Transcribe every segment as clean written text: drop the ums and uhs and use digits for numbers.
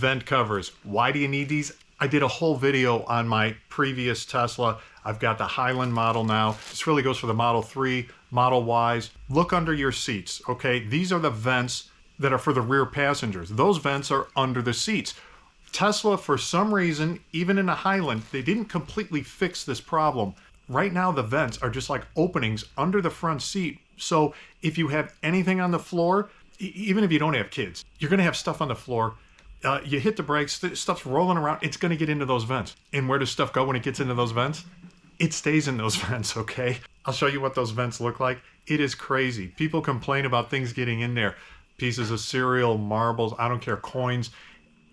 vent covers. Why do you need these? I did a whole video on my previous Tesla. I've got the Highland model now. This really goes for the Model 3, Model Ys. Look under your seats, okay? These are the vents that are for the rear passengers. Those vents are under the seats. Tesla, for some reason, even in the Highland, they didn't completely fix this problem. Right now, the vents are just like openings under the front seat. So if you have anything on the floor, even if you don't have kids, you're gonna have stuff on the floor. You hit the brakes, stuff's rolling around, it's gonna get into those vents. And where does stuff go when it gets into those vents? It stays in those vents, okay? I'll show you what those vents look like. It is crazy. People complain about things getting in there. Pieces of cereal, marbles, I don't care, coins.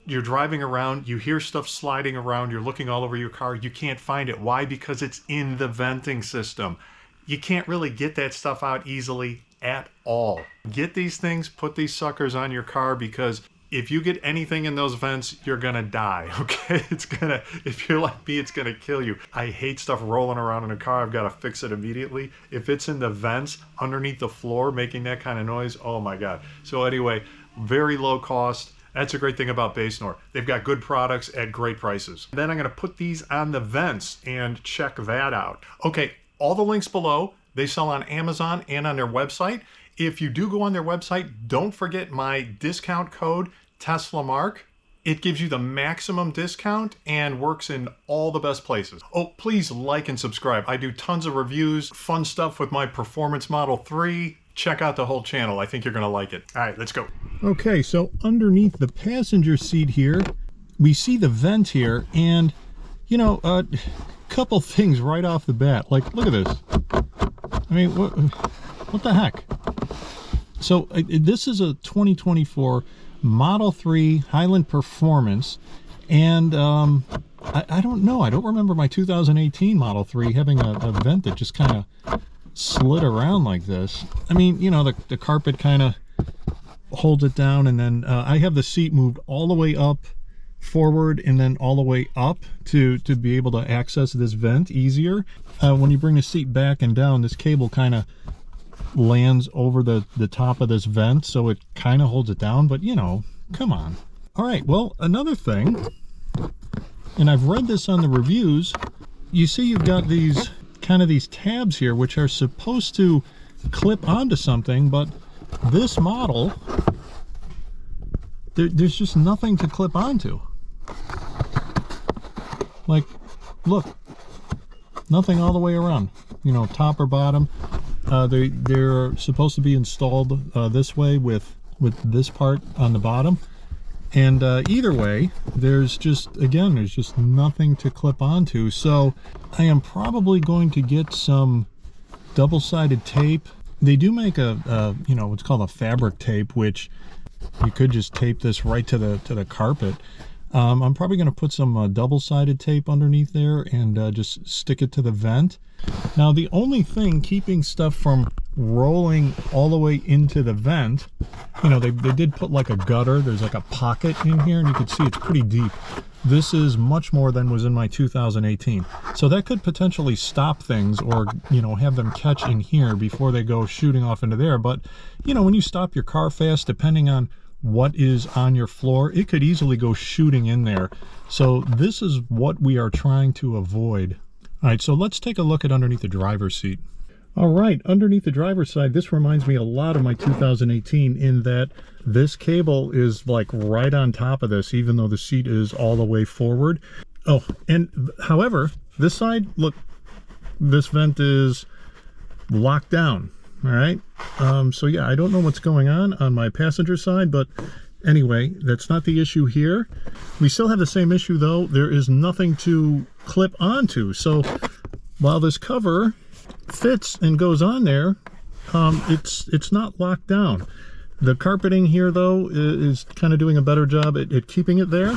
You're driving around, you hear stuff sliding around, you're looking all over your car, you can't find it. Why? Because it's in the venting system. You can't really get that stuff out easily at all. Get these things, put these suckers on your car, because if you get anything in those vents, you're gonna die, okay? If you're like me, it's gonna kill you. I hate stuff rolling around in a car. I've gotta fix it immediately. If it's in the vents underneath the floor making that kind of noise, oh my God. So anyway, very low cost. That's a great thing about Basenor. They've got good products at great prices. Then I'm gonna put these on the vents and check that out. Okay, all the links below. They sell on Amazon and on their website. If you do go on their website, don't forget my discount code, TSLAUCAY. It gives you the maximum discount and works in all the best places. Oh, please like and subscribe. I do tons of reviews, fun stuff with my Performance Model 3. Check out the whole channel. I think you're gonna like it. All right, let's go. Okay, so underneath the passenger seat here, we see the vent here, and you know, a couple things right off the bat. Like, look at this. I mean, what the heck? So this is a 2024 Model 3 Highland Performance, and I don't know. I don't remember my 2018 Model 3 having a vent that just kind of slid around like this. I mean, you know, the carpet kind of holds it down, and then I have the seat moved all the way up forward and then all the way up to be able to access this vent easier. When you bring the seat back and down, this cable kind of lands over the top of this vent, so it kind of holds it down, but you know, come on. All right, well, another thing, and I've read this on the reviews, you see you've got these tabs here which are supposed to clip onto something, but this model, there's just nothing to clip onto. Like, look, nothing all the way around, you know, top or bottom. They're supposed to be installed this way with this part on the bottom, and either way, there's just nothing to clip onto. So I am probably going to get some double-sided tape. They do make a you know, what's called a fabric tape, which you could just tape this right to the carpet. I'm probably going to put some double-sided tape underneath there and just stick it to the vent. Now, the only thing keeping stuff from rolling all the way into the vent, you know, they did put like a gutter. There's like a pocket in here, and you can see it's pretty deep. This is much more than was in my 2018. So that could potentially stop things, or, you know, have them catch in here before they go shooting off into there. But, you know, when you stop your car fast, depending on what is on your floor, it could easily go shooting in there. So this is what we are trying to avoid. All right, so let's take a look at underneath the driver's seat. All right, underneath the driver's side, this reminds me a lot of my 2018 in that this cable is like right on top of this, even though the seat is all the way forward. Oh, and however, this side, look, this vent is locked down. All right, so yeah, I don't know what's going on my passenger side, but anyway, that's not the issue here. We still have the same issue though. There is nothing to clip onto. So while this cover fits and goes on there, it's not locked down. The carpeting here though is kind of doing a better job at keeping it there.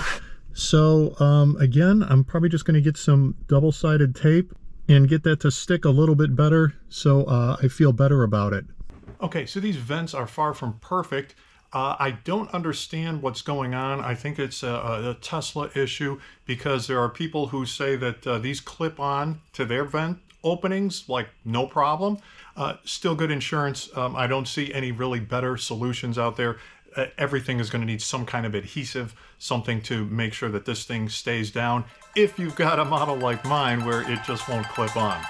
So again, I'm probably just going to get some double-sided tape and get that to stick a little bit better, so I feel better about it. Okay, so these vents are far from perfect. I don't understand what's going on. I think it's a Tesla issue, because there are people who say that these clip on to their vent openings like no problem. Still good insurance. I don't see any really better solutions out there. everything is going to need some kind of adhesive, something to make sure that this thing stays down if you've got a model like mine where it just won't clip on.